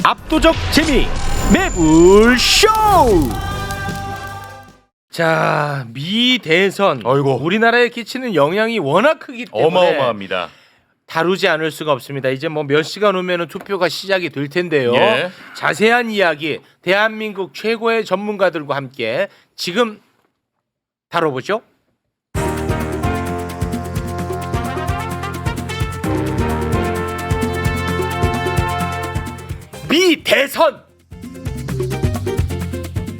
압도적 재미 매불쇼. 자, 미 대선 어이구. 우리나라에 끼치는 영향이 워낙 크기 때문에 어마어마합니다. 다루지 않을 수가 없습니다. 이제 뭐 몇 시간 후면은 투표가 시작이 될 텐데요. 예. 자세한 이야기 대한민국 최고의 전문가들과 함께 지금 다뤄보죠. 미 대선.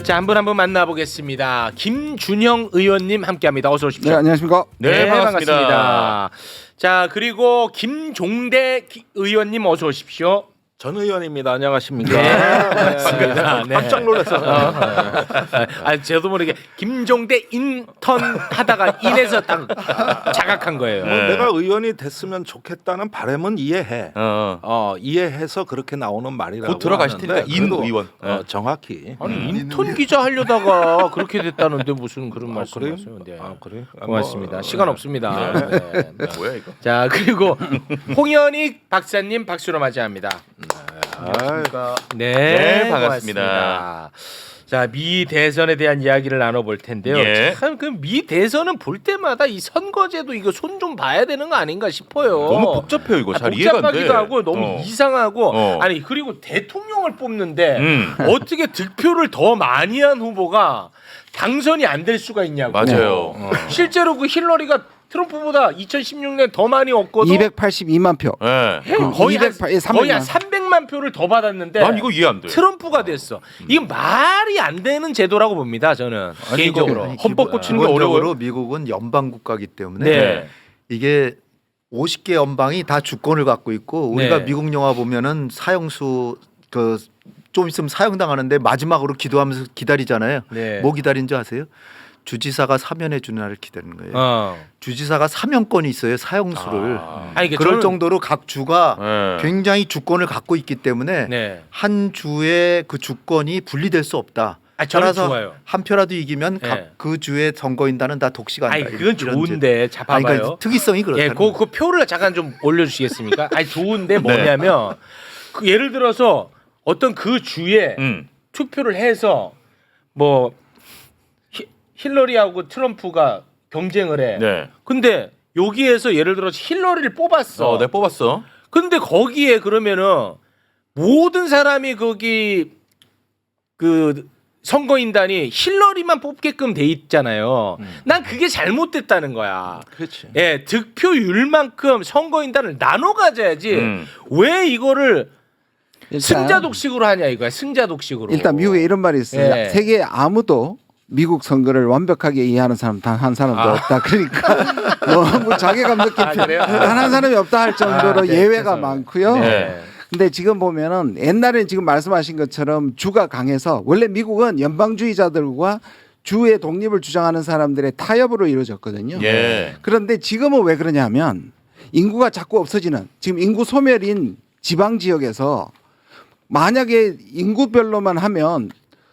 자, 한 분 한 분 만나보겠습니다. 김준형 의원님 함께합니다. 어서 오십시오. 네, 안녕하십니까? 네, 반갑습니다. 자, 그리고 김종대 의원님 어서 오십시오. 전 의원입니다. 안녕하십니까? 네, 반갑습니다. 네. 깜짝 놀랐어요. 저도 모르게 김종대 인턴 하다가 인에서 딱 자각한 거예요. 네. 내가 의원이 됐으면 좋겠다는 바람은 이해해. 이해해서 그렇게 나오는 말이라고. 곧 들어가실 테니까 하는데 인 그래도, 의원. 정확히. 아니 인턴 기자 하려다가 그렇게 됐다는데 무슨 그런 그래요? 말씀하세요? 네. 그래? 고맙습니다. 시간 없습니다. 네. 뭐야 이거? 자, 그리고 홍현익 박사님 박수로 맞이합니다. 네, 반갑습니다. 고맙습니다. 자, 미 대선에 대한 이야기를 나눠볼 텐데요. 예. 참 그 미 대선은 볼 때마다 이 선거제도 이거 손 좀 봐야 되는 거 아닌가 싶어요. 너무 복잡해요 이거. 잘 이해가 안 돼. 복잡하기도 하고 너무 이상하고 아니 그리고 대통령을 뽑는데 어떻게 득표를 더 많이 한 후보가 당선이 안 될 수가 있냐고. 맞아요. 실제로 그 힐러리가 트럼프보다 2016년 더 많이 얻고도 282만 표. 네. 거의 한 300만. 거의 한 300만 표를 더 받았는데 난 이거 이해 안 돼. 트럼프가 됐어. 이건 말이 안 되는 제도라고 봅니다. 저는 개인적으로. 헌법 고치는 게 기본적으로 어려워요. 미국은 연방 국가이기 때문에 네. 이게 50개 연방이 다 주권을 갖고 있고 우리가 네. 미국 영화 보면은 사형수 그 좀 있으면 사형당하는데 마지막으로 기도하면서 기다리잖아요. 네. 뭐 기다린 줄 아세요? 주지사가 사면해 주는 날을 기다리는 거예요. 주지사가 사면권이 있어요. 사형수를. 아니, 그럴 정도로 각 주가 네. 굉장히 주권을 갖고 있기 때문에 네. 한 주의 그 주권이 분리될 수 없다. 저는 따라서 좋아요. 한 표라도 이기면 네. 각 그 주의 선거인단은 다 독식한다. 아니 그건 이런 좋은데 잡아봐요. 아니, 그러니까 특이성이 그렇다. 예, 그 표를 잠깐 좀 올려주시겠습니까? 아니 좋은데 뭐냐면 그 예를 들어서 어떤 그 주에 투표를 해서 뭐 힐러리하고 트럼프가 경쟁을 해. 네. 근데 여기에서 예를 들어서 힐러리를 뽑았어. 내가 뽑았어. 근데 거기에 그러면은 모든 사람이 거기 그 선거인단이 힐러리만 뽑게끔 돼 있잖아요. 난 그게 잘못됐다는 거야. 그렇지. 예, 득표율만큼 선거인단을 나눠 가져야지. 왜 이거를 승자 독식으로 하냐 이거야. 승자 독식으로. 일단 미국에 이런 말이 있어요. 예. 세계에 아무도 미국 선거를 완벽하게 이해하는 사람 단 한 사람도 없다. 그러니까 너무 자괴감 느낀 그래요? 단 한 사람이 없다 할 정도로 네, 예외가 죄송해요. 많고요. 네. 근데 지금 보면은 옛날에 지금 말씀하신 것처럼 주가 강해서 원래 미국은 연방주의자들과 주의 독립을 주장하는 사람들의 타협으로 이루어졌거든요. 예. 그런데 지금은 왜 그러냐면 인구가 자꾸 없어지는 지금 인구 소멸인 지방 지역에서 만약에 인구별로만 하면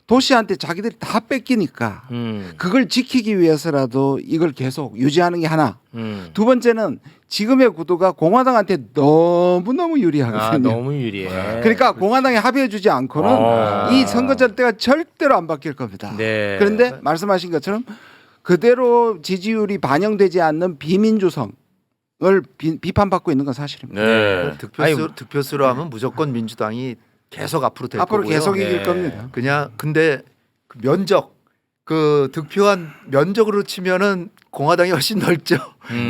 도시한테 자기들이 다 뺏기니까 그걸 지키기 위해서라도 이걸 계속 유지하는 게 하나. 두 번째는 지금의 구도가 공화당한테 너무너무 유리하거든요. 너무 유리해. 그러니까 공화당에 합의해주지 않고는 이 선거 절대가 절대로 안 바뀔 겁니다. 네. 그런데 말씀하신 것처럼 그대로 지지율이 반영되지 않는 비민주성을 비판받고 있는 건 사실입니다. 네. 득표수로 하면 무조건 민주당이 계속 앞으로 될 앞으로 거고요. 계속 이길 네. 겁니다. 그냥 근데 그 면적 그 득표한 면적으로 치면은 공화당이 훨씬 넓죠.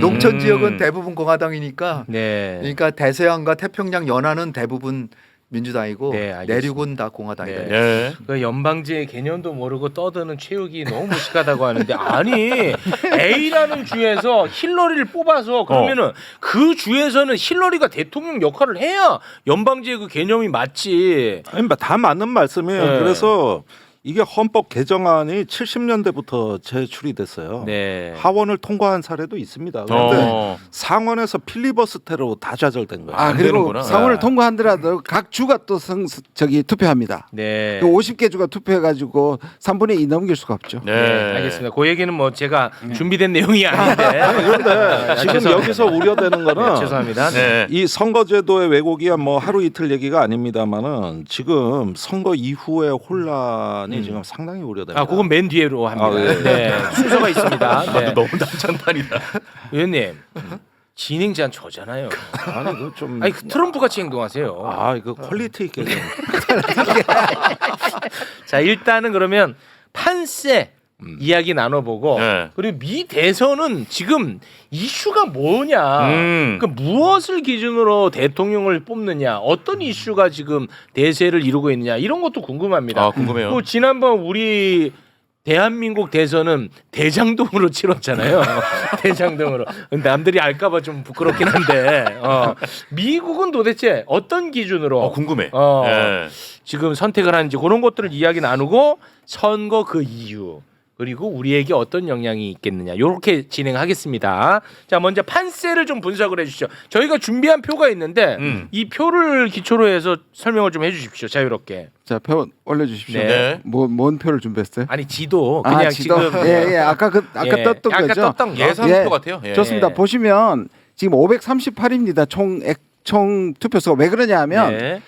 농촌 지역은 대부분 공화당이니까. 네. 그러니까 대서양과 태평양 연안은 대부분 민주당이고 네, 알겠습니다. 내륙은 다 공화당이다. 네. 예. 그 연방제의 개념도 모르고 떠드는 최욱이 너무 무식하다고 하는데 아니 A라는 주에서 힐러리를 뽑아서 그러면은 그 주에서는 힐러리가 대통령 역할을 해야 연방제의 그 개념이 맞지. 아니, 다 맞는 말씀이에요. 네. 그래서 이게 헌법 개정안이 70년대부터 제출이 됐어요. 네. 하원을 통과한 사례도 있습니다. 그런데 상원에서 필리버스터로 다 좌절된 거예요. 아 그리고 되는구나. 상원을 통과한더라도 각 주가 또 투표합니다. 네. 50개 주가 투표해가지고 3분의 2 넘길 수가 없죠. 네, 알겠습니다. 그 얘기는 뭐 제가 준비된 내용이 아닌데. 그런데 지금 죄송합니다. 여기서 우려되는 거는 네, 죄송합니다. 네. 이 선거제도의 왜곡이야 뭐 하루 이틀 얘기가 아닙니다만은 지금 선거 이후의 혼란이 지금 상당히 우려됩니다. 아, 그건 맨 뒤로 합니다. 아, 예. 네. 순서가 있습니다. 네. 너무 난장판이다. 의원님, 진행 제한 저잖아요. 아니 그좀 아니 그 트럼프 같이 행동하세요. 아 이거 퀄리티 있게 좀. 자, 일단은 그러면 판세 이야기 나눠보고 네. 그리고 미 대선은 지금 이슈가 뭐냐, 그 무엇을 기준으로 대통령을 뽑느냐, 어떤 이슈가 지금 대세를 이루고 있느냐 이런 것도 궁금합니다. 아, 궁금해요. 뭐 지난번 우리 대한민국 대선은 대장동으로 치렀잖아요. 대장동으로. 남들이 알까봐 좀 부끄럽긴 한데 미국은 도대체 어떤 기준으로 궁금해. 예. 지금 선택을 하는지 그런 것들을 이야기 나누고 선거 그 이유 그리고 우리에게 어떤 영향이 있겠느냐 이렇게 진행하겠습니다. 자, 먼저 판세를 좀 분석을 해주시죠. 저희가 준비한 표가 있는데 이 표를 기초로 해서 설명을 좀 해주십시오. 자유롭게. 자, 표 올려주십시오. 네. 뭔 표를 준비했어요? 아니 지도 그냥 지도. 지금 예, 아까 예, 떴던 아까 거죠. 떴던 거. 예상표 같아요. 예. 좋습니다. 예. 보시면 지금 538입니다. 총 투표수가 왜 그러냐면 네.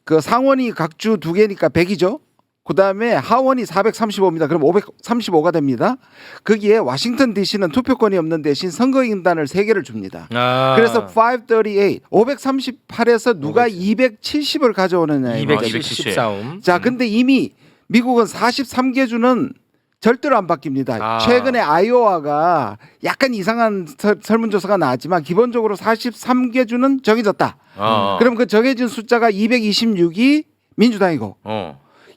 그 상원이 각주 2개니까 100이죠. 그다음에 하원이 435입니다. 그럼 535가 됩니다. 거기에 워싱턴 DC는 투표권이 없는 대신 선거인단을 3개를 줍니다. 아. 그래서 538, 538에서 누가 270을 가져오느냐. 270 싸움. 자, 근데 이미 미국은 43개 주는 절대로 안 바뀝니다. 아. 최근에 아이오와가 약간 이상한 설문조사가 나왔지만 기본적으로 43개 주는 정해졌다. 그럼 그 정해진 숫자가 226이 민주당이고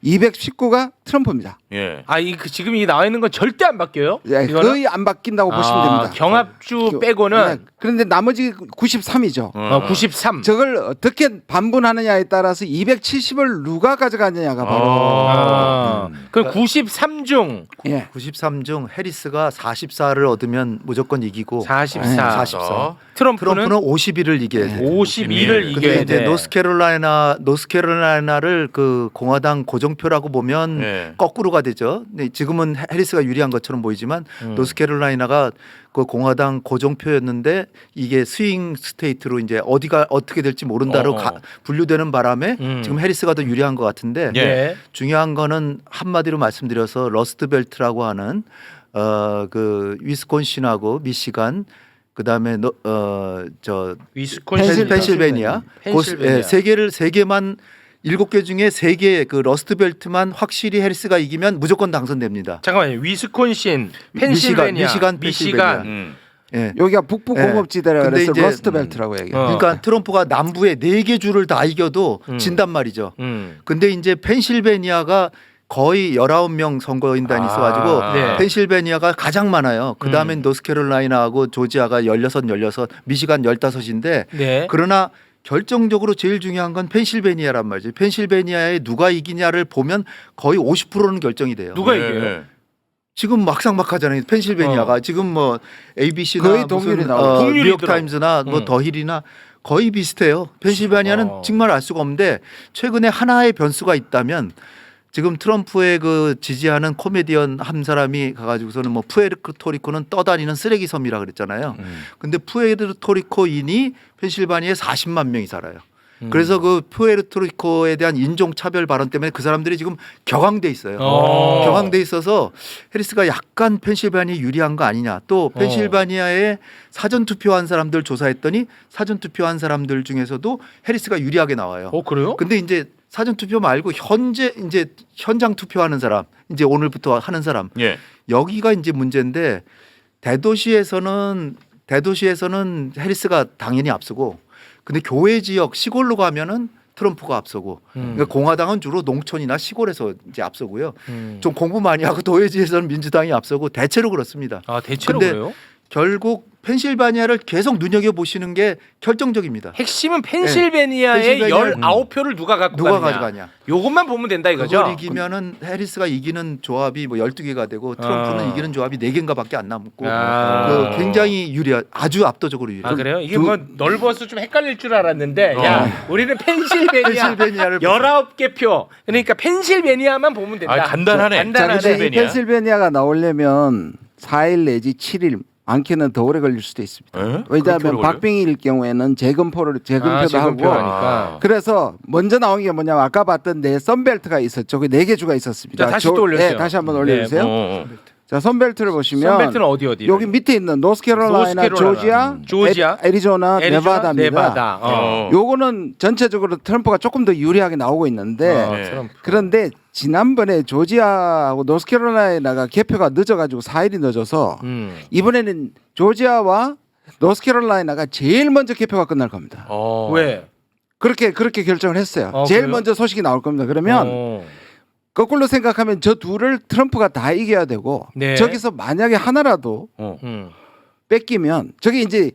219가 트럼프입니다. 예. 아, 지금 이 나와 있는 건 절대 안 바뀌어요? 예, 이거는? 거의 안 바뀐다고 보시면 됩니다. 경합주 빼고는 네, 그런데 나머지 93이죠. 93. 저걸 어떻게 반분하느냐에 따라서 270을 누가 가져가느냐가 바로 그럼 93중 예. 93중 해리스가 44를 얻으면 무조건 이기고 44. 44. 트럼프는 트럼프는 51을 이겨야 돼. 51을 근데 이겨야 이제 돼. 노스캐롤라이나를 그 공화당 고정표라고 보면 네. 거꾸로가 되죠. 근데 지금은 해리스가 유리한 것처럼 보이지만 노스캐롤라이나가 그 공화당 고정표였는데 이게 스윙 스테이트로 이제 어디가 어떻게 될지 모른다로 분류되는 바람에 지금 해리스가 더 유리한 것 같은데 예. 중요한 거는 한마디로 말씀드려서 러스트벨트라고 하는 그 위스콘신하고 미시간 그다음에 위스콘신, 펜실베니아 펜실베니아. 세 개만 7개 중에 3개 그 러스트벨트만 확실히 해리스가 이기면 무조건 당선됩니다. 잠깐만요. 위스콘신, 펜실베니아, 미시간. 예. 여기가 북부 예. 공업지대라 근데 그래서 이제 러스트벨트라고 얘기해요. 그러니까 트럼프가 남부의 4개 주를 다 이겨도 진단 말이죠. 근데 이제 펜실베니아가 거의 19명 선거인단이 있어가지고 네. 펜실베니아가 가장 많아요. 그 다음엔 노스캐롤라이나하고 조지아가 16, 미시간 15인데 네. 그러나 결정적으로 제일 중요한 건 펜실베니아란 말이죠. 펜실베니아에 누가 이기냐를 보면 거의 50%는 결정이 돼요. 누가 이겨요? 지금 막상막하잖아요. 펜실베니아가 지금 뭐 ABC나 거의 동률이 나오죠. 동률이 뉴욕타임즈나 뭐 더힐이나 거의 비슷해요. 펜실베니아는 정말 알 수가 없는데 최근에 하나의 변수가 있다면 지금 트럼프의 그 지지하는 코미디언 한 사람이 가가지고서는 뭐 푸에르토리코는 떠다니는 쓰레기 섬이라 그랬잖아요. 근데 푸에르토리코인이 펜실바니아에 40만 명이 살아요. 그래서 그 푸에르토리코에 대한 인종 차별 발언 때문에 그 사람들이 지금 격앙돼 있어요. 격앙돼 있어서 해리스가 약간 펜실바니아에 유리한 거 아니냐. 또 펜실바니아에 사전 투표한 사람들 조사했더니 사전 투표한 사람들 중에서도 해리스가 유리하게 나와요. 그래요? 근데 이제 사전 투표 말고 현재 이제 현장 투표하는 사람, 이제 오늘부터 하는 사람, 예. 여기가 이제 문제인데 대도시에서는 해리스가 당연히 앞서고, 근데 교외 지역 시골로 가면은 트럼프가 앞서고, 그러니까 공화당은 주로 농촌이나 시골에서 이제 앞서고요. 좀 공부 많이 하고 도회지에서는 민주당이 앞서고 대체로 그렇습니다. 아, 대체로 근데 그래요? 결국 펜실바니아를 계속 눈여겨 보시는 게 결정적입니다. 핵심은 펜실베니아의 펜실베니아를 19표를 누가 갖고 누가 가느냐. 가져가냐? 요것만 보면 된다 이거죠. 그걸 이기면은 해리스가 이기는 조합이 뭐 12개가 되고 트럼프는 이기는 조합이 4개인가밖에 안 남고 그 굉장히 아주 압도적으로 유리해. 아 그래요? 이게 뭐 넓어서 좀 헷갈릴 줄 알았는데 야 우리는 펜실베니아를 19개 표. 그러니까 펜실베니아만 보면 된다. 아, 간단하네. 자, 간단하네. 근데 이 펜실베니아. 펜실베니아가 나오려면 4일 내지 7일 많게는 더 오래 걸릴 수도 있습니다. 에? 그렇게 왜냐하면 오래 박빙일 경우에는 재검표도 재검표 하고 하니까. 그래서 먼저 나온 게 뭐냐면 아까 봤던 내 선벨트가 있었죠. 그 4개 주가 있었습니다. 자, 다시 또 올려주세요. 네, 다시 한번 올려주세요. 어. 자, 선벨트를 보시면 선벨트는 어디? 여기 밑에 있는 노스캐롤라이나, 조지아, 애리조나, 네바다입니다. 네바다. 요거는 전체적으로 트럼프가 조금 더 유리하게 나오고 있는데 네. 그런데 지난번에 조지아하고 노스캐롤라이나가 개표가 늦어가지고 4일이 늦어서 이번에는 조지아와 노스캐롤라이나가 제일 먼저 개표가 끝날 겁니다. 왜? 그렇게 결정을 했어요. 제일 그래요? 먼저 소식이 나올 겁니다. 그러면 거꾸로 생각하면 저 둘을 트럼프가 다 이겨야 되고 네. 저기서 만약에 하나라도 뺏기면 저게 이제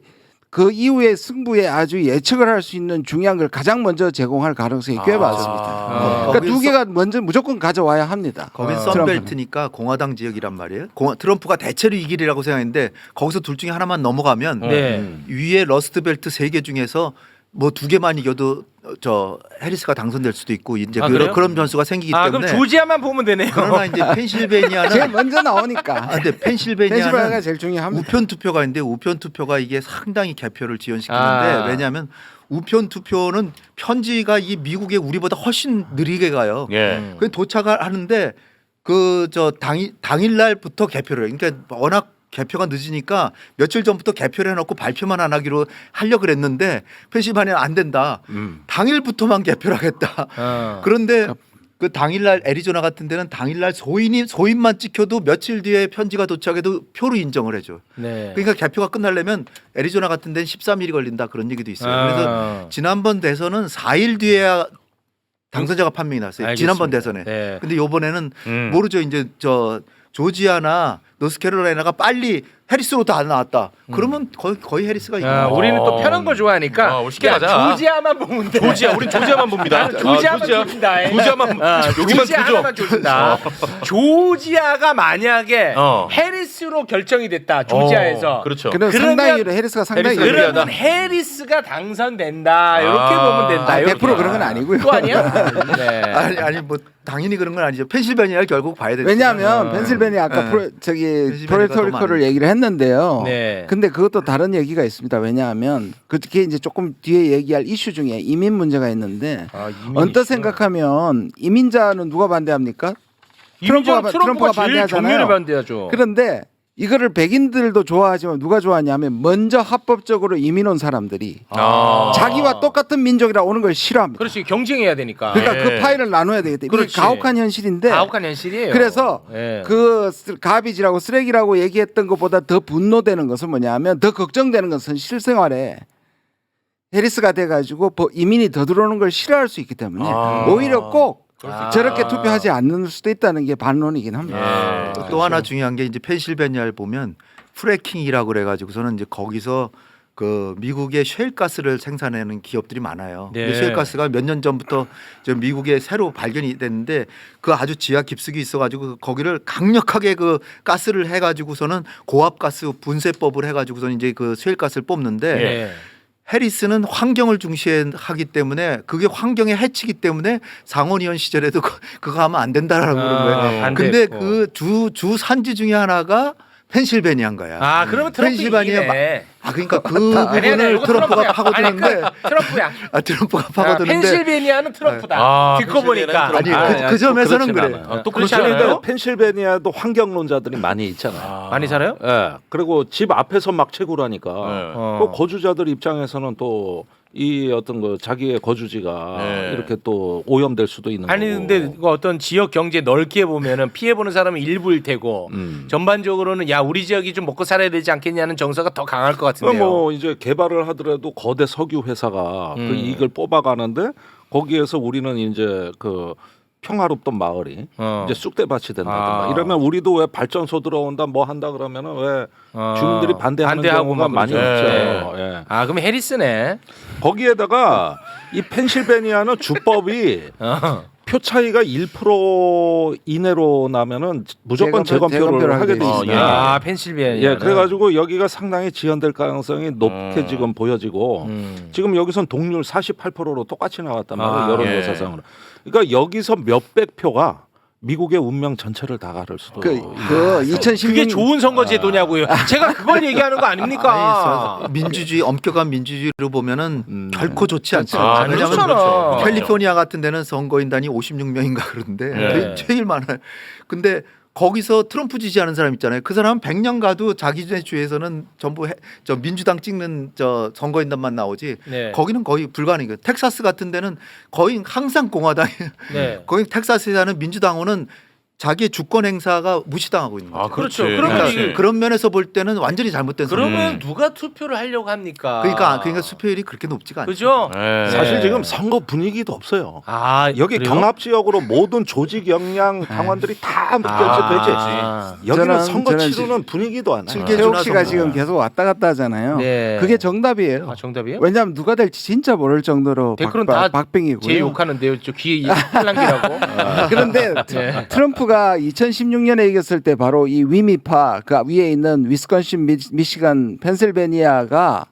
그 이후에 승부에 아주 예측을 할 수 있는 중요한 걸 가장 먼저 제공할 가능성이 꽤 많습니다. 그러니까 두 개가 먼저 무조건 가져와야 합니다. 거긴 트럼프는. 선벨트니까 공화당 지역이란 말이에요. 트럼프가 대체로 이기리라고 생각했는데 거기서 둘 중에 하나만 넘어가면 네. 위에 러스트벨트 3개 중에서 뭐 2개만 이겨도 저 해리스가 당선될 수도 있고 이제 그래요? 그런 변수가 생기기 아 때문에 그럼 조지아만 보면 되네요. 그러나 이제 펜실베니아는 제일 먼저 나오니까. 근데 펜실베니아가 펜실베니아는 제일 중요합니다. 우편 투표가 있는데 우편 투표가 이게 상당히 개표를 지연시키는데 아. 왜냐하면 우편 투표는 편지가 이 미국에 우리보다 훨씬 느리게 가요. 예. 그 도착을 하는데 그 저 당일날부터 개표를 해요. 그러니까 워낙 개표가 늦으니까 며칠 전부터 개표를 해놓고 발표만 안 하기로 하려고 그랬는데 펜실바니아는 안 된다. 당일부터만 개표를 하겠다. 그런데 그 당일날 애리조나 같은 데는 당일날 소인만 찍혀도 며칠 뒤에 편지가 도착해도 표로 인정을 해줘. 네. 그러니까 개표가 끝나려면 애리조나 같은 데는 13일이 걸린다 그런 얘기도 있어요. 그래서 지난번 대선은 4일 뒤에야 당선자가 판명이 났어요. 알겠습니다. 지난번 대선에. 네. 근데 이번에는 모르죠. 이제 저 조지아나 노스캐롤라이나가 빨리 해리스로 다 나왔다. 그러면 거의 해리스가 이겨. 우리는 또 편한 거 좋아하니까 쉽게 가자. 조지아만 보면 돼. 우린 조지아만 봅니다. 나는 조지아만 조지아. 조진다. 조지아만 여기만 조지아 조져. 하나만 조진다. 조지아가 만약에 어. 해리스로 결정이 됐다. 조지아에서. 그렇죠. 그럼 그러면- 상당히 해리스가 상당히 해리스가 유리하다. 그러면 해리스가 당선된다. 이렇게 보면 된다. 아, 이렇게. 100% 그런 건 아니고요. 또 아니야? 네. 아니 뭐 당연히 그런 건 아니죠. 펜실베니아를 결국 봐야 되죠. 왜냐하면 펜실베니아 아까 펜실베니아가 프레토리코를 더 얘기를 했는데요. 네. 근데 그것도 다른 얘기가 있습니다. 왜냐하면 그게 이제 조금 뒤에 얘기할 이슈 중에 이민 문제가 있는데 언뜻 생각하면 이민자는 누가 반대합니까? 트럼프가 트럼프가 제일 반대하잖아요. 경멸을 반대하죠. 그런데 이거를 백인들도 좋아하지만 누가 좋아하냐면 먼저 합법적으로 이민 온 사람들이 자기와 똑같은 민족이라 오는 걸 싫어합니다. 그렇지 경쟁해야 되니까. 그러니까 예. 그 파일을 나눠야 되겠다. 이게 그렇지. 가혹한 현실인데 가혹한 현실이에요. 그래서 예. 그 가비지라고 쓰레기라고 얘기했던 것보다 더 분노되는 것은 뭐냐면 더 걱정되는 것은 실생활에 해리스가 돼가지고 이민이 더 들어오는 걸 싫어할 수 있기 때문에 오히려 꼭 저렇게 투표하지 않는 수도 있다는 게 반론이긴 합니다. 또 하나 중요한 게 이제 펜실베니아를 보면 프래킹이라고 그래가지고서는 이제 거기서 그 미국의 셰일가스를 생산하는 기업들이 많아요. 네. 근데 셰일가스가 몇 년 전부터 저 미국에 새로 발견이 됐는데 그 아주 지하 깊숙이 있어가지고 거기를 강력하게 그 가스를 해가지고서는 고압가스 분쇄법을 해가지고서는 이제 그 셰일가스를 뽑는데 네. 해리스는 환경을 중시하기 때문에 그게 환경에 해치기 때문에 상원의원 시절에도 그거 하면 안 된다라고 그런 거예요. 근데 반대했고. 그 주 산지 중에 하나가 펜실베니아인 거야. 아 그러면 트럼프 이기네. 그러니까 그 부분을 트럼프가 파고드는데 트럼프야. 트럼프가 파고드는데 펜실베니아는 트럼프다. 듣고 보니까 아니 그 점에서는 그래. 또 그렇지 그렇지 않아요? 않아요? 펜실베니아도 환경론자들이 많이 있잖아요. 많이 살아요? 예. 그리고 집 앞에서 막 채굴하니까 어. 그 거주자들 입장에서는 또 이 어떤 그 자기의 거주지가 네. 이렇게 또 오염될 수도 있는 아니 거고. 근데 그 어떤 지역 경제 넓게 보면은 피해 보는 사람은 일부일 테고 전반적으로는 야 우리 지역이 좀 먹고 살아야 되지 않겠냐는 정서가 더 강할 것 같은데요. 뭐 이제 개발을 하더라도 거대 석유 회사가 그 이익을 뽑아가는데 거기에서 우리는 이제 그 평화롭던 마을이 어. 이제 쑥대밭이 된다든가 아. 이러면 우리도 왜 발전소 들어온다 뭐 한다 그러면은 왜 주민들이 반대하는 반대하고 경우가 막 많이 그러죠. 있죠. 네. 예. 아 그럼 해리스네. 거기에다가 이 펜실베니아는 주법이 표 차이가 1% 이내로 나면은 무조건 재검표를 재검표를 하게 돼 하게 돼 있습니다. 있어요. 아 펜실베니아. 예, 그래가지고 여기가 상당히 지연될 가능성이 높게 지금 보여지고 지금 여기선 동률 48%로 똑같이 나왔단 말이에요. 아, 여론조사상으로. 그러니까 여기서 몇백 표가 미국의 운명 전체를 다 가를 수도. 그 있어요. 2016년 그게 좋은 선거 제도냐고요. 제가 그걸 얘기하는 거 아닙니까? 아니, 민주주의 엄격한 민주주의로 보면은 결코 좋지 않죠. 아, 왜냐하면 그렇잖아. 캘리포니아 같은 데는 선거인단이 56명인가 그런데 네. 제일 많아요. 근데 거기서 트럼프 지지하는 사람 있잖아요. 그 사람은 100년 가도 자기네 주에서는 전부 저 민주당 찍는 저 선거인단만 나오지. 네. 거기는 거의 불가능해요. 텍사스 같은 데는 거의 항상 공화당이에요. 네. 거기 텍사스에 사는 민주당원은 자기의 주권 행사가 무시당하고 있는 거죠. 그렇죠. 그렇지. 그러면 그러니까 이게- 그런 면에서 볼 때는 완전히 잘못된 그러면 누가 투표를 하려고 합니까? 그러니까 수표율이 그렇게 높지가 않죠. 그죠? 네. 사실 네. 지금 선거 분위기도 없어요. 아 여기 그래요? 경합 지역으로 모든 조직 역량 당원들이 다 묶여져 되지. 아. 여기는 저는- 선거 저는 치르는 분위기도 안 해요. 최욱 씨가 선거. 지금 계속 왔다 갔다 하잖아요. 네. 그게 정답이에요. 아 정답이에요? 왜냐하면 누가 될지 진짜 모를 정도로 댓글은 다 박빙이고요. 제 욕하는데요. 저 귀에 팔랑귀라고. 그런데 네. 트럼프가 2016년에 이겼을 때 바로 이 위미파 그 위에 있는 위스콘신, 미시간, 펜실베니아가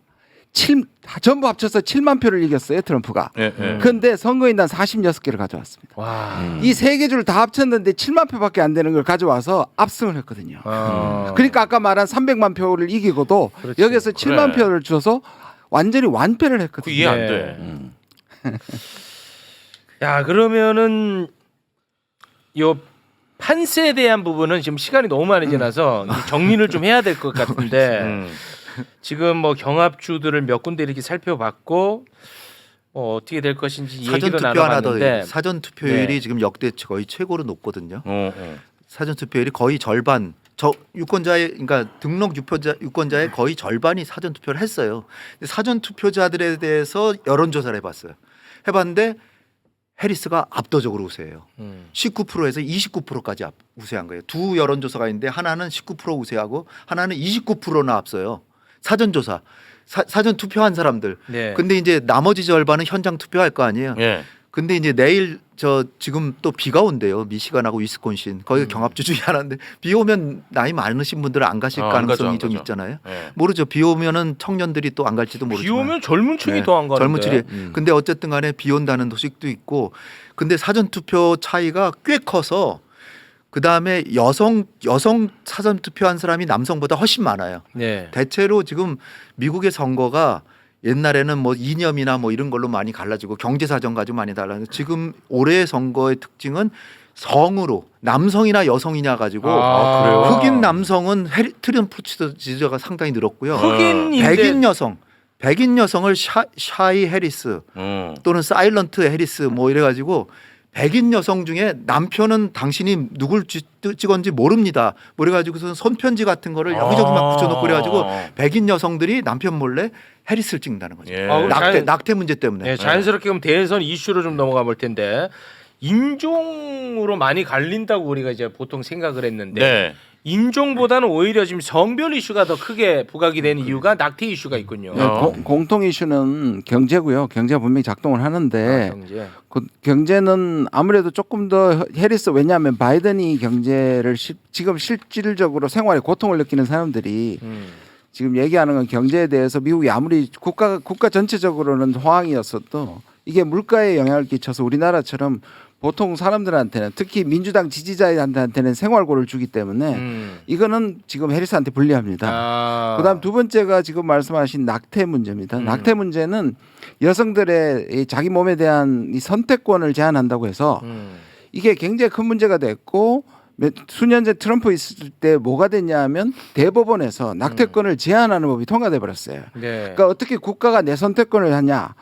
전부 합쳐서 7만 표를 이겼어요 트럼프가. 예, 예. 그런데 선거인단 46개를 가져왔습니다. 와. 이 세 개 줄 다 합쳤는데 7만 표밖에 안 되는 걸 가져와서 압승을 했거든요. 그러니까 아까 말한 300만 표를 이기고도 그렇지. 여기서 7만 그래. 표를 줘서 완전히 완패를 그 했거든요. 이해 안 네. 돼. 야 그러면은 요 판세에 대한 부분은 지금 시간이 너무 많이 지나서 정리를 좀 해야 될 것 같은데 지금 뭐 경합주들을 몇 군데 이렇게 살펴봤고 어떻게 될 것인지 사전 얘기도 투표 하나 더 나눠봤는데 사전 투표율이 네. 지금 역대 거의 최고로 높거든요. 어. 사전 투표율이 거의 절반. 저 유권자의 그러니까 등록 유권자의 거의 절반이 사전 투표를 했어요. 근데 사전 투표자들에 대해서 여론조사를 해봤어요. 해봤는데 해리스가 압도적으로 우세해요. 19%에서 29%까지 우세한 거예요. 두 여론조사가 있는데 하나는 19% 우세하고 하나는 29%나 앞서요. 사전조사, 사전 투표한 사람들. 네. 근데 이제 나머지 절반은 현장 투표할 거 아니에요. 예. 근데 이제 내일 저 지금 또 비가 온대요. 미시간하고 위스콘신. 거기 경합주 중에 하나인데 비 오면 나이 많으신 분들은 안 가실 안 가능성이 가죠, 안 좀 가죠. 있잖아요. 예. 모르죠. 비 오면은 청년들이 또 안 갈지도 비 모르지만. 오면 젊은 층이 네. 더 안 가는데. 젊은 층이. 근데 어쨌든 간에 비 온다는 소식도 있고. 근데 사전 투표 차이가 꽤 커서 그다음에 여성 사전 투표한 사람이 남성보다 훨씬 많아요. 네. 대체로 지금 미국의 선거가 옛날에는 뭐 이념이나 뭐 이런 걸로 많이 갈라지고 경제 사정 가지고 많이 달라요. 지금 올해 선거의 특징은 성으로 남성이나 여성이냐 가지고 아, 그래요? 흑인 남성은 트럼프 지지자가 상당히 늘었고요. 흑인인데 백인 여성을 샤이 해리스 또는 사일런트 해리스 뭐 이래가지고 백인 여성 중에 남편은 당신이 누굴 찍었는지 모릅니다. 뭐 이래가지고서 손편지 같은 거를 여기저기 막 붙여놓고 그래가지고 백인 여성들이 남편 몰래 해리스를 찍는다는 거죠. 예. 낙태 문제 때문에. 네, 자연스럽게 그럼 대선 이슈로 좀 넘어가 볼 텐데 인종으로 많이 갈린다고 우리가 이제 보통 생각을 했는데 네. 인종보다는 오히려 지금 성별 이슈가 더 크게 부각이 되는 이유가 낙태 이슈가 있군요. 네, 공통 이슈는 경제고요. 경제가 분명히 작동을 하는데 경제. 그 경제는 아무래도 조금 더 해리스 왜냐하면 바이든이 경제를 지금 실질적으로 생활에 고통을 느끼는 사람들이 지금 얘기하는 건 경제에 대해서 미국이 아무리 국가 전체적으로는 호황이었어도 이게 물가에 영향을 끼쳐서 우리나라처럼 보통 사람들한테는 특히 민주당 지지자한테는 생활고를 주기 때문에 이거는 지금 해리스한테 불리합니다. 그다음 두 번째가 지금 말씀하신 낙태 문제입니다. 낙태 문제는 여성들의 이 자기 몸에 대한 이 선택권을 제한한다고 해서 이게 굉장히 큰 문제가 됐고 수년 전 트럼프 있을 때 뭐가 됐냐하면 대법원에서 낙태권을 제한하는 법이 통과돼 버렸어요. 네. 그러니까 어떻게 국가가 내 선택권을 하냐?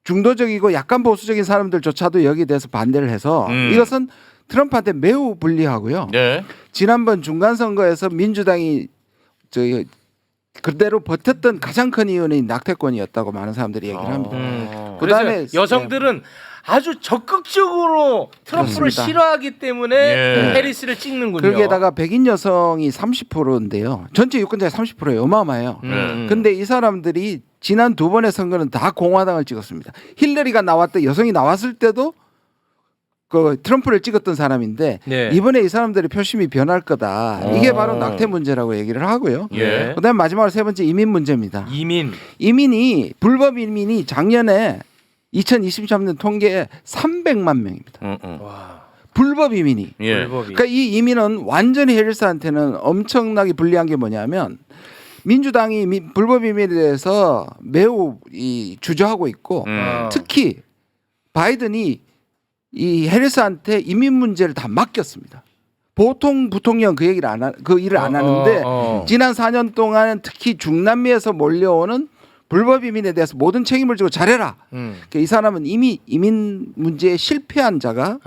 중도적이고 약간 보수적인 사람들조차도 여기에 대해서 반대를 해서 이것은 트럼프한테 매우 불리하고요. 네. 지난번 중간 선거에서 민주당이 그대로 버텼던 가장 큰 이유는 낙태권이었다고 많은 사람들이 얘기를 합니다. 그래서 그다음에 여성들은 아주 적극적으로 트럼프를 그렇습니다. 싫어하기 때문에 예. 해리스를 찍는군요. 거기에다가 백인 여성이 30%인데요. 전체 유권자의 30%예요. 어마어마해요. 근데 이 사람들이 지난 두 번의 선거는 다 공화당을 찍었습니다. 힐러리가 나왔다 여성이 나왔을 때도 그 트럼프를 찍었던 사람인데 네. 이번에 이 사람들의 표심이 변할 거다. 이게 바로 어. 낙태 문제라고 얘기를 하고요. 예. 그다음에 마지막으로 세 번째 이민 문제입니다. 이민. 불법 이민이 작년에 2023년 통계에 300만 명입니다. 와. 불법 이민이. 예. 불법이. 그러니까 이 이민은 완전히 해리스한테는 엄청나게 불리한 게 뭐냐면 민주당이 불법 이민에 대해서 매우 주저하고 있고 어. 특히 바이든이 이 해리스한테 이민 문제를 다 맡겼습니다. 보통 부통령 그 얘기를 그 일을 안 하는데 지난 4년 동안 특히 중남미에서 몰려오는 불법 이민에 대해서 모든 책임을 지고 잘해라. 그러니까 이 사람은 이미 이민 문제에 실패한 자가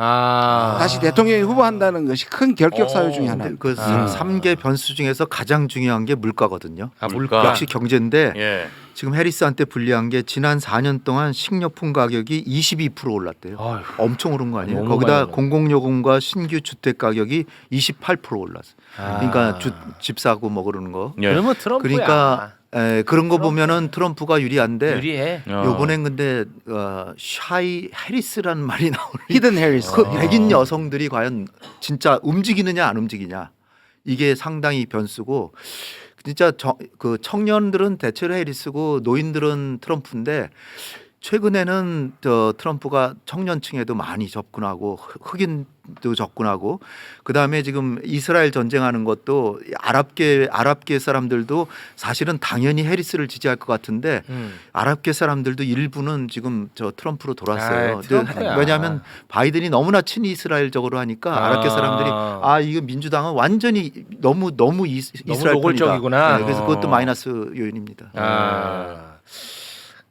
다시 대통령에 후보한다는 것이 큰 결격 사유 중에 하나입니다. 그 3개 변수 중에서 가장 중요한 게 물가거든요. 물가. 역시 경제인데 예. 지금 해리스한테 불리한 게 지난 4년 동안 식료품 가격이 22% 올랐대요. 아휴. 엄청 오른 거 아니에요? 너무 거기다 많이 올랐네. 공공요금과 신규 주택 가격이 28% 올랐어. 그러니까 집 사고 뭐 그러는 거. 예. 그러면 트럼프야. 그러니까 그런 거 보면은 트럼프가 유리한데 유리해. 요번엔 근데 샤이 해리스라는 말이 나오는 히든 해리스. 그 백인 여성들이 과연 진짜 움직이느냐 안 움직이냐 이게 상당히 변수고 진짜 그 청년들은 대체로 해리스고 노인들은 트럼프인데 최근에는 트럼프가 청년층에도 많이 접근하고 흑인도 접근하고 그다음에 지금 이스라엘 전쟁하는 것도 아랍계 사람들도 사실은 당연히 해리스를 지지할 것 같은데 아랍계 사람들도 일부는 지금 저 트럼프로 돌았어요. 아이, 트럼프야. 왜냐하면 바이든이 너무나 친이스라엘적으로 하니까 아랍계 사람들이 이거 민주당은 완전히 너무 이스라엘 노골적이구나. 편이다. 그래서 그것도 마이너스 요인입니다.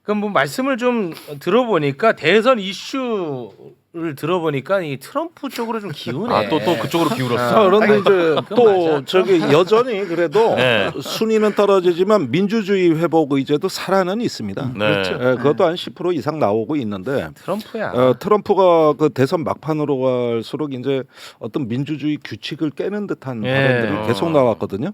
그럼 뭐 말씀을 좀 들어보니까 대선 이슈를 들어보니까 이 트럼프 쪽으로 좀 기우네. 또 그쪽으로 기울었어. 자, 그런데 이제 그건 또 맞아. 저기 여전히 그래도 네. 순위는 떨어지지만 민주주의 회복 의제도 살아는 있습니다. 네. 그것도 한 10% 이상 나오고 있는데 트럼프야. 트럼프가 그 대선 막판으로 갈수록 이제 어떤 민주주의 규칙을 깨는 듯한 예. 발언들이 계속 나왔거든요.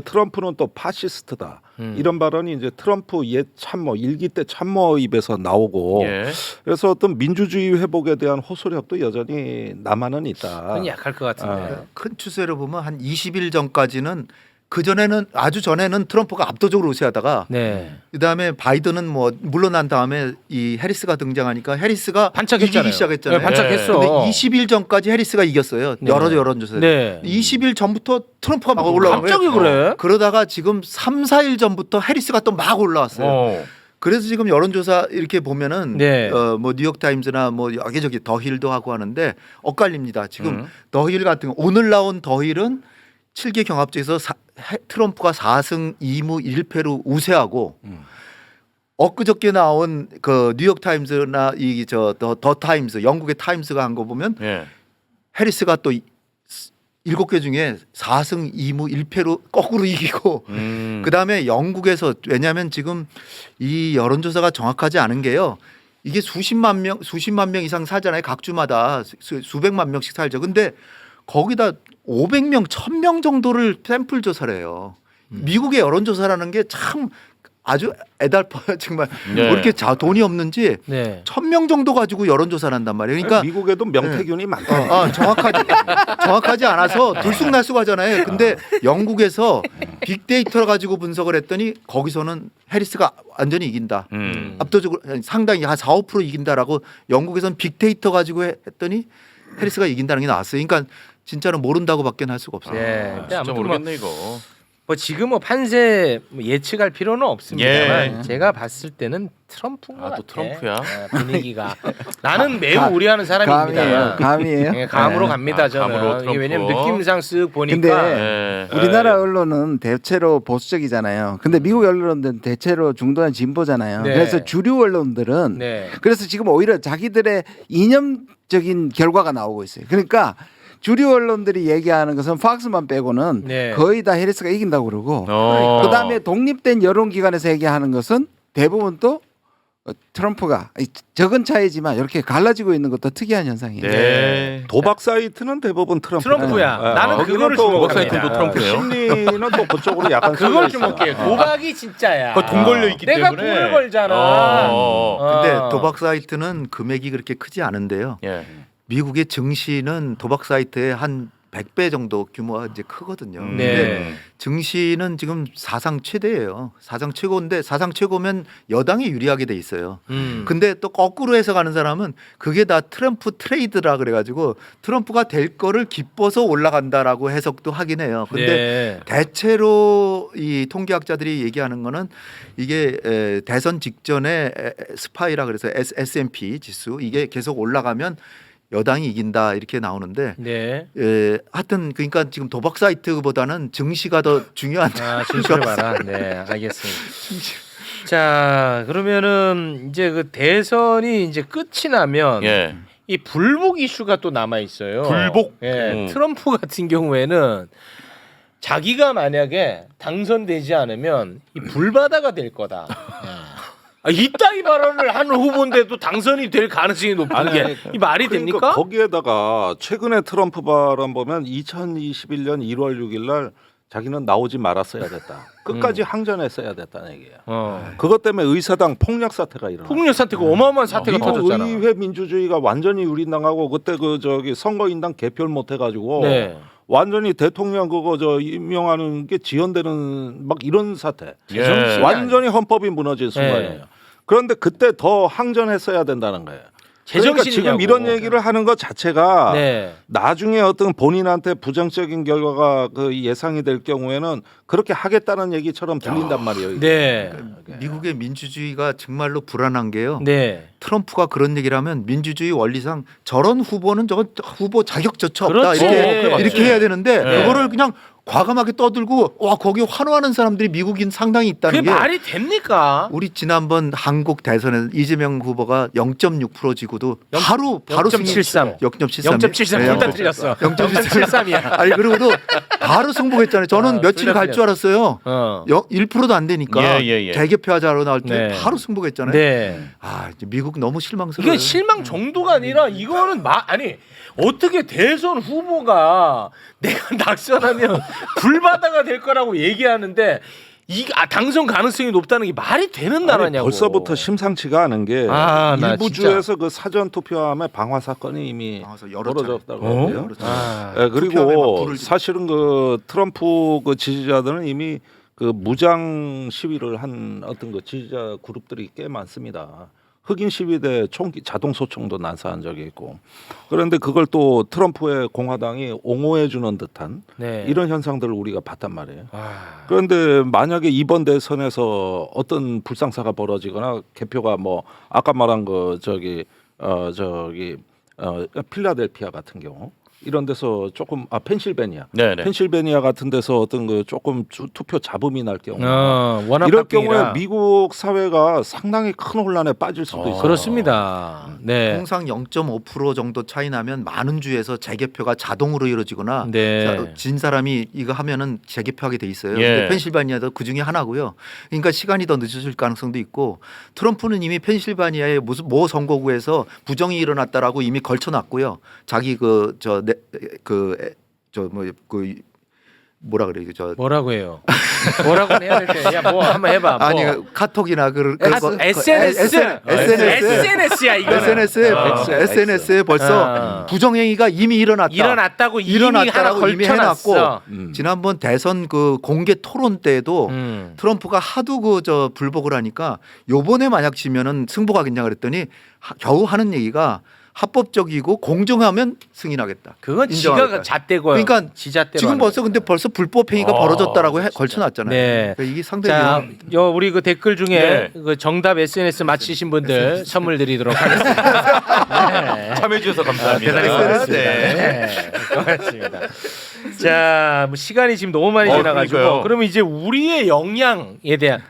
트럼프는 또 파시스트다 이런 발언이 이제 트럼프 옛 참모 일기 때 참모 입에서 나오고 예. 그래서 어떤 민주주의 회복에 대한 호소력도 여전히 남아는 있다. 그건 약할 것 같은데. 큰 추세로 보면 한 20일 전까지는 그 전에는 아주 전에는 트럼프가 압도적으로 우세하다가 네. 그다음에 바이든은 뭐 물러난 다음에 이 해리스가 등장하니까 해리스가 반짝했잖아요. 이기기 시작했잖아요. 네, 반짝했어. 근데 20일 전까지 해리스가 이겼어요. 네. 여러 여론조사에. 네. 20일 전부터 트럼프가 막 올라온 거예요. 갑자기 그래? 그러다가 지금 3, 4일 전부터 해리스가 또 막 올라왔어요. 그래서 지금 여론조사 이렇게 보면은 네. 뭐 뉴욕 타임즈나 뭐 여기저기 더힐도 하고 하는데 엇갈립니다. 지금 더힐 같은 거 오늘 나온 더힐은 7개 경합지에서 트럼프가 4승 2무 1패로 우세하고 엊그저께 나온 그 뉴욕 타임즈나 이 더 타임즈 영국의 타임스가 한 거 보면 예. 해리스가 또 7개 중에 4승 2무 1패로 거꾸로 이기고 그다음에 영국에서 왜냐하면 지금 이 여론조사가 정확하지 않은 게요. 이게 수십만 명 이상 살잖아요. 각 주마다 수백만 명씩 살죠. 근데 거기다 500명, 1000명 정도를 샘플 조사를 해요. 미국의 여론조사라는 게 참 아주 애달퍼요. 정말 네. 왜 이렇게 돈이 없는지 네. 1000명 정도 가지고 여론조사를 한단 말이에요. 그러니까 미국에도 명태균이 많다. 정확하지 않아서 들쑥날쑥하잖아요. 근데 영국에서 빅데이터를 가지고 분석을 했더니 거기서는 해리스가 완전히 이긴다. 압도적으로 상당히 한 4, 5% 이긴다라고 영국에서는 빅데이터 가지고 했더니 해리스가 이긴다는 게 나왔어요. 그러니까 진짜로 모른다고밖에 할 수가 없어요. 예. 근데 진짜 아무튼 모르겠네 이거. 뭐 지금 뭐 판세 예측할 필요는 없습니다만 예. 제가 봤을 때는 트럼프인 것 같아. 또 트럼프야. 분위기가. 나는 매우 우려하는 사람입니다. 감이에요. 예, 감으로 네. 갑니다 저는. 감으로 이게 트럼프. 왜냐면 느낌상 쓱 보니까 근데 예. 우리나라 언론은 대체로 보수적이잖아요. 근데 미국 언론들은 대체로 중도나 진보잖아요. 네. 그래서 주류 언론들은 네. 그래서 지금 오히려 자기들의 이념적인 결과가 나오고 있어요. 그러니까 주류 언론들이 얘기하는 것은 팍스만 빼고는 네. 거의 다 해리스가 이긴다고 그러고 어. 그다음에 독립된 여론기관에서 얘기하는 것은 대부분 또 트럼프가 적은 차이지만 이렇게 갈라지고 있는 것도 특이한 현상이에요. 네. 도박 사이트는 대부분 트럼프야. 네. 나는 거기는 그거를 또 주목합니다. 도박 사이트도 트럼프예요. 심리는 또 그쪽으로 약간 그걸 쏠려 있어요. 주목해. 도박이 진짜야. 그거 돈 걸려 있기 내가 때문에. 돈을 걸잖아. 근데 어. 도박 사이트는 금액이 그렇게 크지 않은데요. 예. 미국의 증시는 도박 사이트의 한 100배 정도 규모가 이제 크거든요. 네. 근데 증시는 지금 사상 최대예요. 사상 최고인데 사상 최고면 여당이 유리하게 돼 있어요. 근데 또 거꾸로 해석하는 사람은 그게 다 트럼프 트레이드라 그래가지고 트럼프가 될 거를 기뻐서 올라간다라고 해석도 하긴 해요. 근데 네. 대체로 이 통계학자들이 얘기하는 거는 이게 대선 직전에 스파이라 그래서 S&P 지수 이게 계속 올라가면 여당이 이긴다 이렇게 나오는데 네. 하여튼 그러니까 지금 도박 사이트보다는 증시가 더 중요한 진실을 봐라. 네, 알겠습니다. 자, 그러면은 이제 그 대선이 이제 끝이 나면 예. 이 불복 이슈가 또 남아 있어요. 불복? 예, 트럼프 같은 경우에는 자기가 만약에 당선되지 않으면 이 불바다가 될 거다. 이따위 발언을 하는 후보인데도 당선이 될 가능성이 높은 게 이 말이 그러니까 됩니까? 거기에다가 최근에 트럼프 발언 보면 2021년 1월 6일 날 자기는 나오지 말았어야 됐다. 끝까지 항전했어야 됐다는 얘기예요. 그것 때문에 의사당 폭력 사태가 일어났어요. 폭력 사태가 어마어마한 사태가 미국 터졌잖아. 의회 민주주의가 완전히 유린당하고 그때 그 저기 선거인단 개표를 못 해가지고 네. 완전히 대통령 그거 저 임명하는 게 지연되는 막 이런 사태. 예. 완전히 헌법이 무너진 순간이에요. 그런데 그때 더 항전했어야 된다는 거예요. 그러니까 지금 이런 얘기를 하는 것 자체가 네. 나중에 어떤 본인한테 부정적인 결과가 그 예상이 될 경우에는 그렇게 하겠다는 얘기처럼 들린단 말이에요. 이게. 네. 미국의 민주주의가 정말로 불안한 게요. 네. 트럼프가 그런 얘기를 하면 민주주의 원리상 저런 후보는 저거 후보 자격조차 없다 그렇지. 이렇게 해야 되는데 네. 그거를 그냥 과감하게 떠들고 와 거기 환호하는 사람들이 미국인 상당히 있다는 그게 게 말이 됩니까? 우리 지난번 한국 대선에서 이재명 후보가 0.6% 지고도 바로 0.73. 0.73 0.73 둘 다 틀렸어. 0.73이야. 아니 그리고도 바로 승복했잖아요. 저는 며칠 둘 다 갈 줄 알았어요. 1%도 안 되니까 예. 재개표하자로 나올 때 네. 바로 승복했잖아요. 네. 아 이제 미국 너무 실망스러워요. 이게 실망 정도가 아니라 이거는 아니 어떻게 대선 후보가 내가 낙선하면 불바다가 될 거라고 얘기하는데 이 당선 가능성이 높다는 게 말이 되는 아니, 나라냐고. 벌써부터 심상치가 않은 게 나 일부 진짜. 주에서 그 사전 투표함에 방화 사건이 이미 방화서 여러 차례. 벌어졌다고 어? 하고요. 그렇죠. 예, 투표함에 막 그리고 불을 사실은 그 트럼프 그 지지자들은 이미 그 무장 시위를 한 어떤 그 지지자 그룹들이 꽤 많습니다. 흑인 시위대 총기 자동 소총도 난사한 적이 있고 그런데 그걸 또 트럼프의 공화당이 옹호해 주는 듯한 네. 이런 현상들을 우리가 봤단 말이에요. 아. 그런데 만약에 이번 대선에서 어떤 불상사가 벌어지거나 개표가 뭐 아까 말한 그 필라델피아 같은 경우 이런 데서 조금 펜실베니아 네네. 펜실베니아 같은 데서 어떤 그 조금 투표 잡음이 날 경우 워낙 이럴 박빙이라. 경우에 미국 사회가 상당히 큰 혼란에 빠질 수도 있어요. 그렇습니다. 네. 통상 0.5% 정도 차이 나면 많은 주에서 재개표가 자동으로 이루어지거나 네. 진 사람이 이거 하면은 재개표하게 돼 있어요. 예. 근데 펜실바니아도 그 중에 하나고요. 그러니까 시간이 더 늦어질 가능성도 있고 트럼프는 이미 펜실바니아의 무슨 모 선거구에서 부정이 일어났다라고 이미 걸쳐놨고요. 자기 뭐라 그래 저 뭐라고 해요? 뭐라고 해야 될 때? 야, 뭐 한번 해봐. 뭐. 아니 카톡이나 SNS야 이거는. SNS에 벌써 부정행위가 이미 일어났다고 이미 하나 이미 해놨고 걸쳐놨어. 지난번 대선 그 공개 토론 때에도 음. 트럼프가 하도 그 불복을 하니까 요번에 만약 지면은 승복하겠냐 그랬더니 겨우 하는 얘기가 합법적이고 공정하면 승인하겠다. 그건 지가 인정하겠다. 잣대고. 그러니까 지잣대로. 지금 하는 벌써 불법 행위가 벌어졌다라고 걸쳐놨잖아요. 네. 그러니까 이게 상당히 자, 우리 그 댓글 중에 네. 그 정답 SNS 맞히신 분들 선물 드리도록 하겠습니다. 네. 참여해 주셔서 감사합니다. 대단히 고맙습니다. 네. 네. 고맙습니다. 자, 뭐 시간이 지금 너무 많이 지나가지고 그러니까요. 그러면 이제 우리의 역량에 대한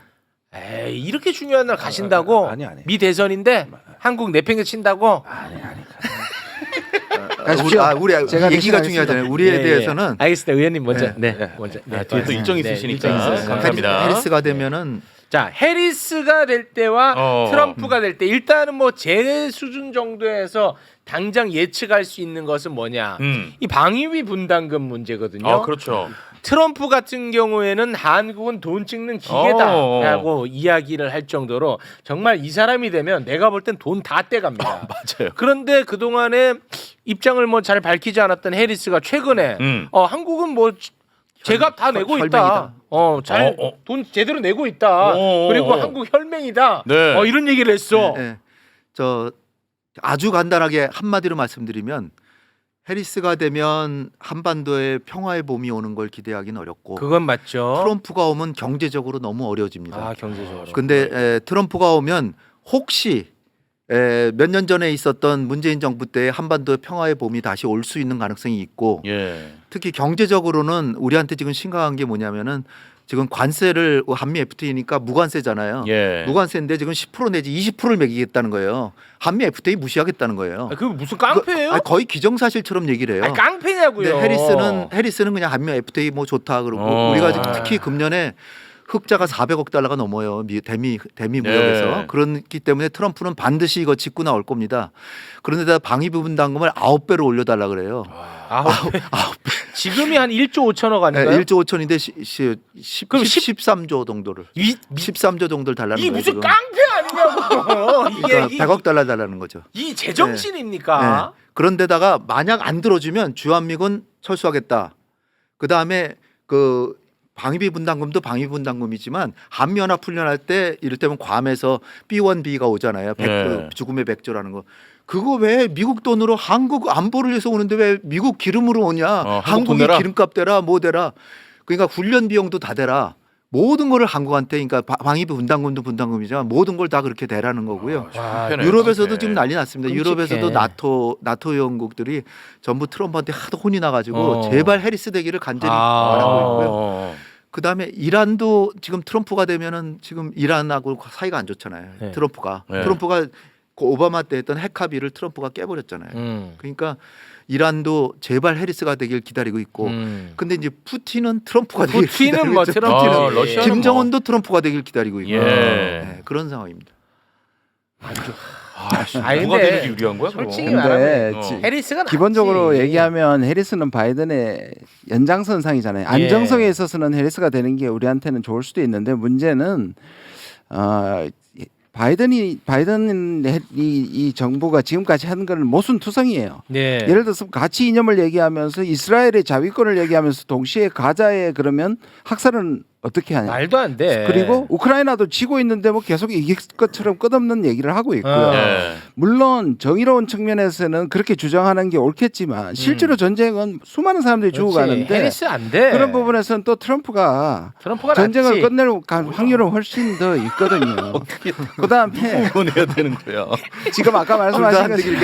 이렇게 중요한 날 가신다고? 아니. 미 대선인데 한국 내팽개 친다고? 가십시오. 우리 제가 얘기가 대신하겠습니다. 중요하잖아요. 우리에 예, 예. 대해서는 알겠습니다. 의원님 먼저. 네. 네. 먼저. 네. 뒤에 또 일정이 있으시니까 일정이 있어요. 감사합니다. 해리스가 되면은 자, 해리스가 될 때와 트럼프가 될 때 일단은 뭐 제 수준 정도에서 당장 예측할 수 있는 것은 뭐냐? 이 방위비 분담금 문제거든요. 그렇죠. 트럼프 같은 경우에는 한국은 돈 찍는 기계다라고 이야기를 할 정도로 정말 이 사람이 되면 내가 볼 땐 돈 다 떼갑니다. 맞아요. 그런데 그동안에 입장을 뭐 잘 밝히지 않았던 해리스가 최근에 한국은 뭐 제값 다 내고 있다. 혈맹이다. 돈 제대로 내고 있다. 그리고 한국 혈맹이다. 네. 이런 얘기를 했어. 네. 저 아주 간단하게 한마디로 말씀드리면 해리스가 되면 한반도에 평화의 봄이 오는 걸 기대하기는 어렵고 그건 맞죠. 트럼프가 오면 경제적으로 너무 어려워집니다. 경제적으로. 근데 트럼프가 오면 혹시 몇 년 전에 있었던 문재인 정부 때 한반도의 평화의 봄이 다시 올 수 있는 가능성이 있고 예. 특히 경제적으로는 우리한테 지금 심각한 게 뭐냐면은 지금 관세를 한미 FTA니까 무관세잖아요. 예. 무관세인데 지금 10% 내지 20%를 매기겠다는 거예요. 한미 FTA 무시하겠다는 거예요. 그거 무슨 깡패예요? 거의 기정사실처럼 얘기를 해요. 깡패냐고요. 근데 해리스는 그냥 한미 FTA 뭐 좋다 그러고 우리가 지금 특히 금년에 흑자가 400억 달러가 넘어요. 대미 무역에서. 네. 그렇기 때문에 트럼프는 반드시 이거 짚고 나올 겁니다. 그런데다 방위 부분 당금을 9배로 올려달라 그래요. 9배. 지금이 한 1조 5천억 네, 아닌가요? 1조 5천인데 그럼 13조 정도를. 13조 정도를 달라는 이 거예요. 무슨 지금. 깡패 아니냐고. 이게 그러니까 100억 달러 달라는 거죠. 이 제정신입니까? 네. 그런데다가 만약 안 들어주면 주한미군 철수하겠다. 그 다음에 그 방위비 분담금도 방위비 분담금이지만 한미연합 훈련할 때 이를테면 괌에서 B1B가 오잖아요. 네. 죽음의 백조라는 거. 그거 왜 미국 돈으로 한국 안보를 위해서 오는데 왜 미국 기름으로 오냐? 한국 돈 한국이 내라? 기름값 대라 뭐 대라. 그러니까 훈련 비용도 다 대라. 모든 거를 한국한테 그러니까 방위비 분담금도 분담금이지만 모든 걸 다 그렇게 대라는 거고요. 깡패네, 유럽에서도 깡패. 지금 난리 났습니다. 끔찍해. 유럽에서도 나토 회원국들이 전부 트럼프한테 하도 혼이 나가지고 제발 해리스 되기를 간절히 바라고 있고요. 그다음에 이란도 지금 트럼프가 되면은 지금 이란하고 사이가 안 좋잖아요. 네. 트럼프가 네. 그 오바마 때 했던 핵 합의를 트럼프가 깨버렸잖아요. 그러니까 이란도 제발 해리스가 되길 기다리고 있고 근데 이제 푸틴은 트럼프가 되길 푸틴은 뭐 기다리고 트럼프는 있죠. 러시아는 김정은도 트럼프가 되길 기다리고 있고 예. 네, 그런 상황입니다. 아니, 누가 근데 되는 게 유리한 거야? 그럼? 솔직히 근데 말하면 지- 해리스가 기본적으로 낫지. 얘기하면 해리스는 바이든의 연장선상이잖아요. 안정성에 있어서는 해리스가 되는 게 우리한테는 좋을 수도 있는데 문제는 바이든 이 정부가 지금까지 한 거는 모순투성이에요. 네. 예를 들어서 가치 이념을 얘기하면서 이스라엘의 자위권을 얘기하면서 동시에 가자에 그러면 학살은 어떻게 하냐. 말도 안 돼. 그리고 우크라이나도 지고 있는데 뭐 계속 이길 것처럼 끝없는 얘기를 하고 있고요. 어. 예. 물론 정의로운 측면에서는 그렇게 주장하는 게 옳겠지만 실제로 전쟁은 수많은 사람들이 죽어가는데 해리스 안 돼. 그런 부분에서는 또 트럼프가 전쟁을 낫지. 끝낼 확률은 훨씬 더 있거든요. 그다음에 해야 되는 거야. 지금 아까 말씀하신 것이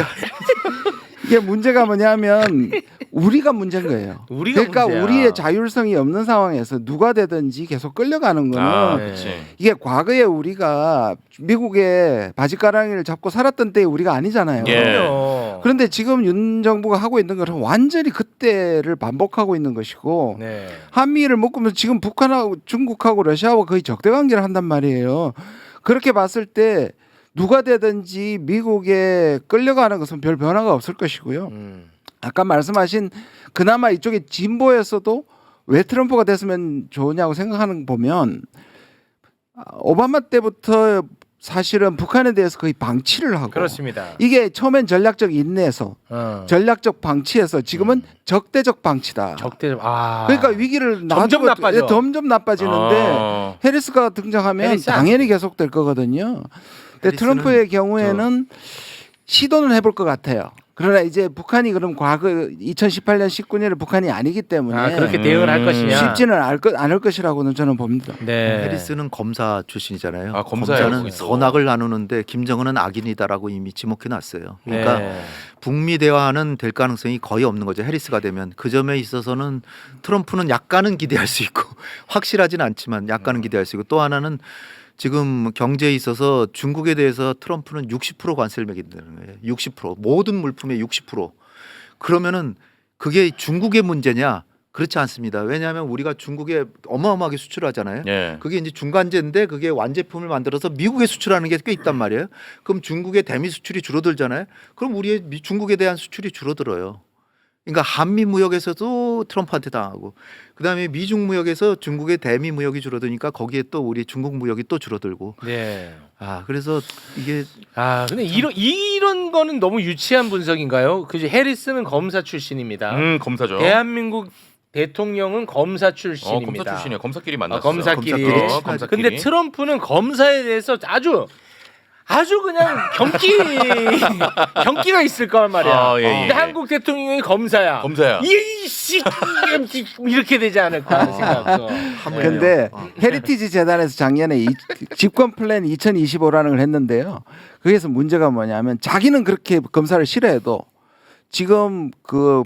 이게 문제가 뭐냐면 우리가 문제인 거예요. 우리가 그러니까 문제야. 우리의 자율성이 없는 상황에서 누가 되든지 계속 끌려가는 거는 네. 그렇지. 이게 과거에 우리가 미국의 바지가랑이를 잡고 살았던 때 우리가 아니잖아요. 예. 그럼요. 그런데 지금 윤 정부가 하고 있는 것은 완전히 그때를 반복하고 있는 것이고 네. 한미를 묶으면서 지금 북한하고 중국하고 러시아하고 거의 적대 관계를 한단 말이에요. 그렇게 봤을 때 누가 되든지 미국에 끌려가는 것은 별 변화가 없을 것이고요. 아까 말씀하신 그나마 이쪽에 진보에서도 왜 트럼프가 됐으면 좋으냐고 생각하는 거 보면 오바마 때부터 사실은 북한에 대해서 거의 방치를 하고 그렇습니다. 이게 처음엔 전략적 인내에서 전략적 방치에서 지금은 적대적 방치다. 적대. 그러니까 위기를 점점 나빠져. 점점 나빠지는데 해리스가 등장하면 해리스 안 당연히 계속될 거거든요. 근데 해리스는 트럼프의 경우에는 시도는 해볼 것 같아요. 그러나 이제 북한이 그럼 과거 2018년 19년에 북한이 아니기 때문에 그렇게 대응을 할 것이냐. 쉽지는 않을 것이라고는 저는 봅니다. 네. 해리스는 검사 출신이잖아요. 아, 검사예요, 검사는 거기서. 선악을 나누는데 김정은은 악인이다라고 이미 지목해 놨어요. 그러니까 네. 북미 대화는 될 가능성이 거의 없는 거죠. 해리스가 되면 그 점에 있어서는 트럼프는 약간은 기대할 수 있고 확실하진 않지만 약간은 기대할 수 있고 또 하나는 지금 경제에 있어서 중국에 대해서 트럼프는 60% 관세를 매긴다는 거예요. 60% 모든 물품의 60%. 그러면은 그게 중국의 문제냐? 그렇지 않습니다. 왜냐하면 우리가 중국에 어마어마하게 수출하잖아요. 예. 그게 이제 중간재인데 그게 완제품을 만들어서 미국에 수출하는 게 꽤 있단 말이에요. 그럼 중국의 대미 수출이 줄어들잖아요. 그럼 우리의 중국에 대한 수출이 줄어들어요. 그러니까 한미 무역에서도 트럼프한테 당하고 그다음에 미중 무역에서 중국의 대미 무역이 줄어드니까 거기에 또 우리 중국 무역이 또 줄어들고 네. 그래서 이게 근데 이런 거는 너무 유치한 분석인가요? 그죠? 해리스는 검사 출신입니다. 검사죠. 대한민국 대통령은 검사 출신입니다. 검사 출신이에요. 검사끼리 만났어. 검사끼리. 검사끼리. 근데 트럼프는 검사에 대해서 아주 그냥 경기가 있을 거란 말이야. 근데 한국 대통령이 검사야. 검사야. 이씨 이렇게 되지 않을까 하는 생각도. 근데 헤리티지 재단에서 작년에 집권 플랜 2025라는 걸 했는데요. 거기에서 문제가 뭐냐면 자기는 그렇게 검사를 싫어해도 지금 그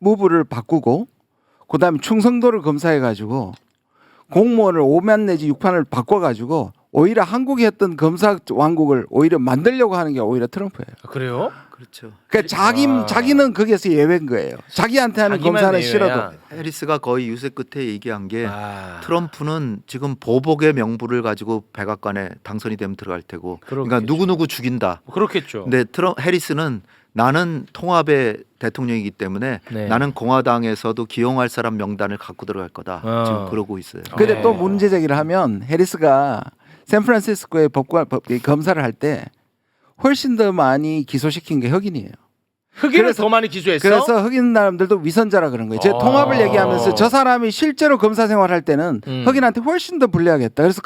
법무부를 바꾸고 그다음에 충성도를 검사해 가지고 공무원을 5만 내지 6판을 바꿔 가지고 오히려 한국이 했던 검사 왕국을 오히려 만들려고 하는 게 오히려 트럼프예요. 그래요? 그렇죠. 그러니까 자기는 거기에서 예외인 거예요. 자기한테 하는 자기만 검사는 예외야. 싫어도. 해리스가 거의 유세 끝에 얘기한 게 트럼프는 지금 보복의 명분을 가지고 백악관에 당선이 되면 들어갈 테고 그러니까 그렇겠죠. 누구누구 죽인다. 그렇겠죠. 근데 해리스는 나는 통합의 대통령이기 때문에 네. 나는 공화당에서도 기용할 사람 명단을 갖고 들어갈 거다. 지금 그러고 있어요. 근데 또 문제 제기를 하면 해리스가 샌프란시스코의 검사를 할 때 훨씬 더 많이 기소시킨 게 흑인이에요. 흑인을 더 많이 기소했어? 그래서 흑인 사람들도 위선자라 그런 거예요. 제 통합을 얘기하면서 저 사람이 실제로 검사 생활할 때는 흑인한테 훨씬 더 불리하겠다. 그래서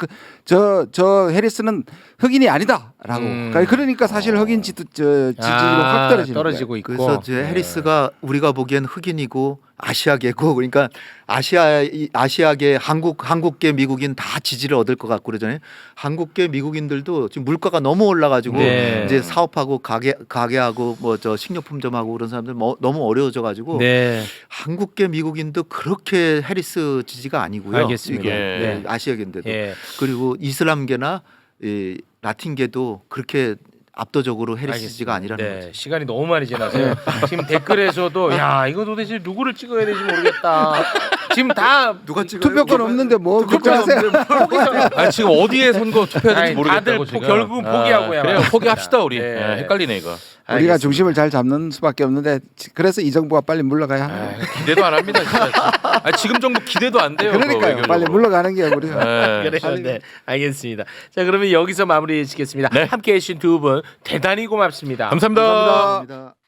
저 해리스는 흑인이 아니다라고. 그러니까 사실 흑인 지지율이 확 떨어지고 있고. 그래서 이제 해리스가 우리가 보기엔 흑인이고 아시아계고 그러니까 아시아계 한국계 미국인 다 지지를 얻을 것 같고 그러잖아요. 한국계 미국인들도 지금 물가가 너무 올라가지고 네. 이제 사업하고 가게하고 뭐 저 식료품점하고 그런 사람들 너무 어려워져가지고 네. 한국계 미국인도 그렇게 해리스 지지가 아니고요. 알겠습니다. 이게 네. 아시아계인데도 예. 그리고 이슬람계나 이 라틴계도 그렇게 압도적으로 해리스 지지가 아니라는 네, 거죠. 시간이 너무 많이 지나서요. 지금 댓글에서도 야 이거 도대체 누구를 찍어야 될지 모르겠다. 지금 다 누가 찍어요? 투표권 없는데 뭐 걱정하세요? 지금 어디에 선거 투표해야 될지 다들 모르겠다고 지금. 결국은 포기하고요. 그래요. 포기합시다 우리. 네. 헷갈리네 이거. 우리가 중심을 잘 잡는 수밖에 없는데 그래서 이 정부가 빨리 물러가야 합니다. 기대도 안 합니다. 진짜. 지금 정부 기대도 안 돼요. 그러니까요. 빨리 물러가는 게 우리가. 네. 그래요. 네, 알겠습니다. 자, 그러면 여기서 마무리 짓겠습니다. 네. 함께해 주신 두 분 대단히 고맙습니다. 감사합니다. 감사합니다.